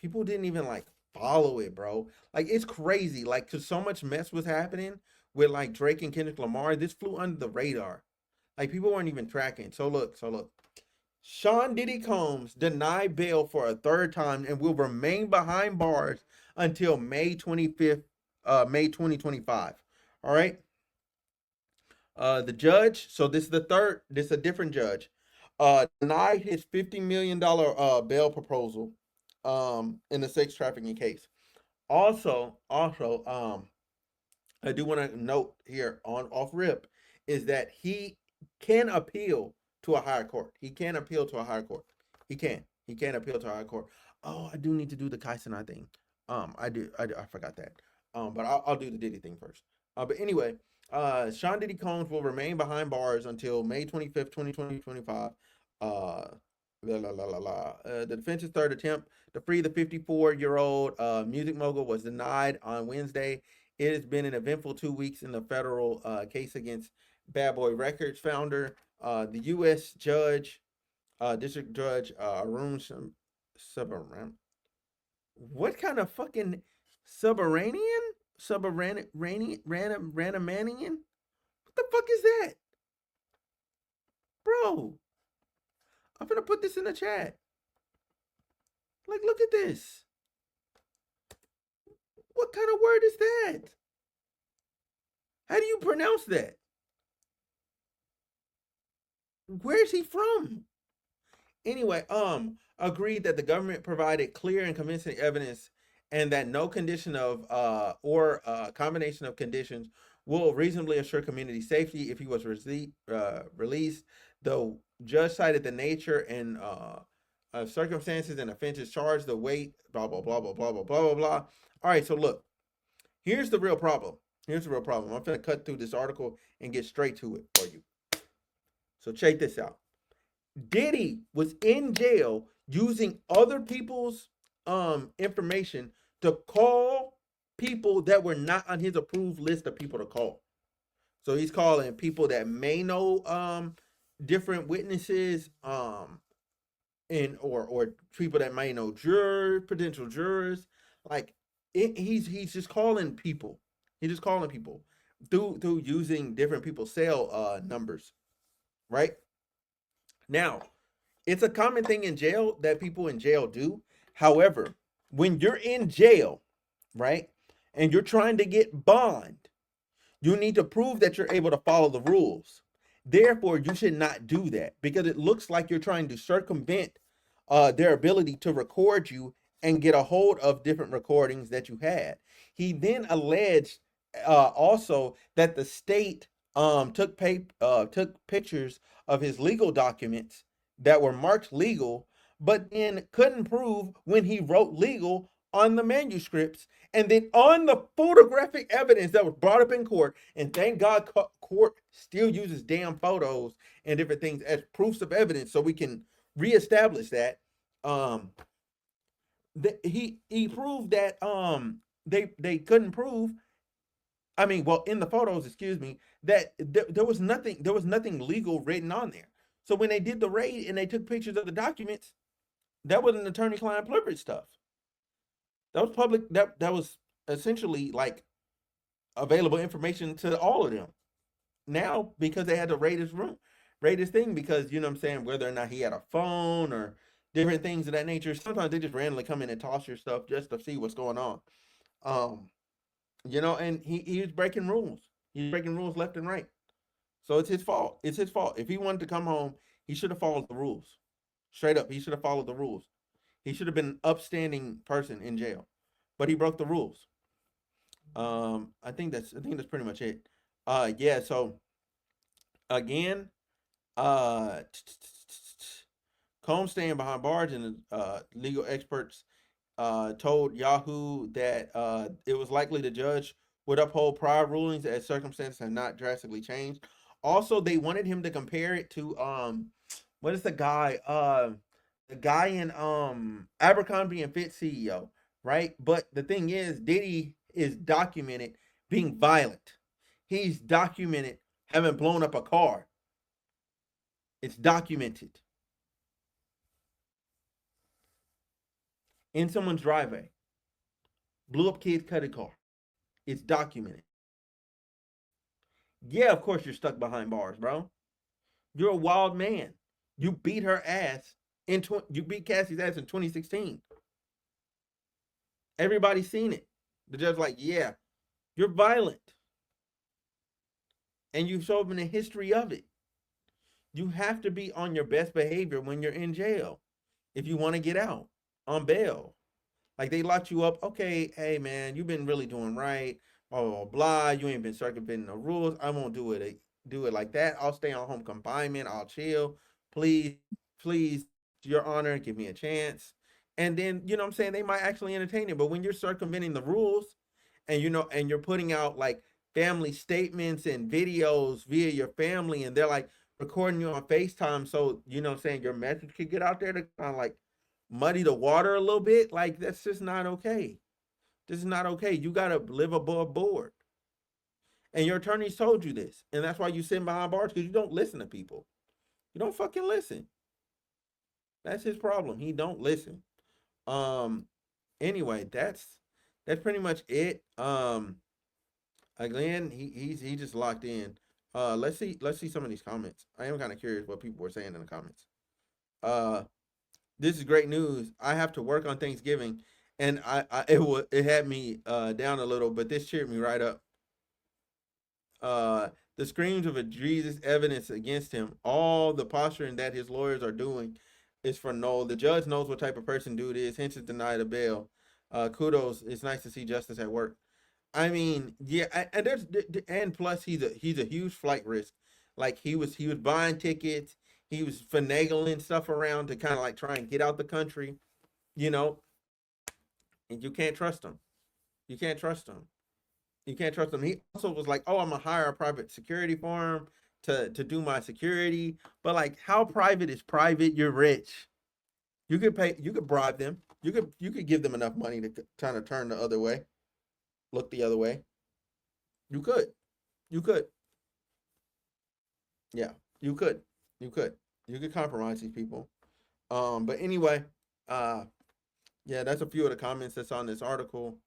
People didn't even like follow it, bro. Like it's crazy. Like, cause so much mess was happening with like Drake and Kendrick Lamar. This flew under the radar. Like people weren't even tracking. So look. Sean Diddy Combs denied bail for a third time and will remain behind bars until May 25th, May 2025. All right. The judge, so this is the third, this is a different judge, denied his $50 million bail proposal in the sex trafficking case. Also, I do want to note here on off rip is that he can appeal to a higher court. He can appeal to a higher court. He can. He can appeal to a higher court. Oh, I do need to do the Kaisenai thing. I forgot that. But I'll do the Diddy thing first. But anyway, Sean Diddy Combs will remain behind bars until May 25th, 2025. Uh, the defense's third attempt to free the 54-year-old music mogul was denied on Wednesday. It has been an eventful 2 weeks in the federal case against Bad Boy Records founder. The U.S. judge, District Judge Arun Subramanian. What kind of fucking Subterranean? Ranamanian? What the fuck is that? Bro, I'm gonna put this in the chat. Like, look at this. What kind of word is that? How do you pronounce that? Where's he from? Anyway, agreed that the government provided clear and convincing evidence and that no condition of or combination of conditions will reasonably assure community safety if he was released. The judge cited the nature and circumstances and offenses charged, the weight, blah blah blah blah blah blah blah blah blah. All right, so look, here's the real problem. Here's the real problem. I'm gonna cut through this article and get straight to it for you. So check this out. Diddy was in jail using other people's information to call people that were not on his approved list of people to call. So he's calling people that may know different witnesses and or people that may know jurors, potential jurors. Like he's just calling people. He's just calling people through using different people's cell numbers, right? Now, it's a common thing in jail that people in jail do. However, when you're in jail, right, and you're trying to get bond, you need to prove that you're able to follow the rules. Therefore, you should not do that because it looks like you're trying to circumvent their ability to record you and get a hold of different recordings that you had. He then alleged also that the state took pictures of his legal documents that were marked legal, but then couldn't prove when he wrote legal on the manuscripts and then on the photographic evidence that was brought up in court. And thank God court still uses damn photos and different things as proofs of evidence so we can reestablish that. Um, he proved that they couldn't prove. I mean, well, in the photos, excuse me, that there was nothing legal written on there. So when they did the raid and they took pictures of the documents, that wasn't attorney-client privilege stuff. That was public. That was essentially like available information to all of them. Now, because they had to raid his room, raid his thing, because you know what I'm saying, whether or not he had a phone or different things of that nature. Sometimes they just randomly come in and toss your stuff just to see what's going on. Um, and he was breaking rules. He's breaking rules left and right. So it's his fault. It's his fault. If he wanted to come home, he should have followed the rules. Straight up, he should have followed the rules. He should have been an upstanding person in jail, but he broke the rules. I think that's pretty much it. Yeah. So again, uh, Combs staying behind bars, and legal experts told Yahoo that it was likely the judge would uphold prior rulings as circumstances have not drastically changed. Also, they wanted him to compare it to what is the guy in Abercrombie and Fitch CEO, right? But the thing is, Diddy is documented being violent. He's documented having blown up a car. It's documented. in someone's driveway, blew up kids' credit card. It's documented. Yeah, of course you're stuck behind bars, bro. You're a wild man. You beat her ass you beat Cassie's ass in 2016. Everybody's seen it. The judge's like, yeah, you're violent. And you showed them the history of it. You have to be on your best behavior when you're in jail if you want to get out on bail. Like they locked you up. Okay, hey man, you've been really doing right. Blah blah blah. You ain't been circumventing the rules. I won't do it like that. I'll stay on home confinement. I'll chill. Please, please, Your Honor, give me a chance. And then you know what I'm saying they might actually entertain it. But when you're circumventing the rules, and and you're putting out like family statements and videos via your family, and they're like recording you on FaceTime, so you know what I'm saying your message could get out there to kind of like muddy the water a little bit, like that's just not okay. This is not okay. You gotta live above board. And your attorneys told you this. And that's why you sit behind bars, because you don't listen to people. You don't fucking listen. That's his problem. He don't listen. Um anyway, that's pretty much it. Again, he just locked in. Let's see some of these comments. I am kind of curious what people were saying in the comments. Uh this is great news. I have to work on Thanksgiving, and it had me down a little, but this cheered me right up. Uh, the screams of egregious evidence against him, all the posturing that his lawyers are doing, is for no. The judge knows what type of person dude is. Hence, is denied a bail. Kudos. It's nice to see justice at work. I mean, yeah, and plus he's a huge flight risk. Like he was buying tickets, he was finagling stuff around to kind of like try and get out the country, you know, and you can't trust him. You can't trust him. You can't trust him. He also was like, "Oh, I'm gonna hire a private security firm to do my security." But like, how private is private? You're rich. You could pay. You could bribe them. You could give them enough money to kind of turn the other way, look the other way. You could. You could. Yeah, you could. You could. You could compromise these people. But anyway, uh, yeah, that's a few of the comments that's on this article.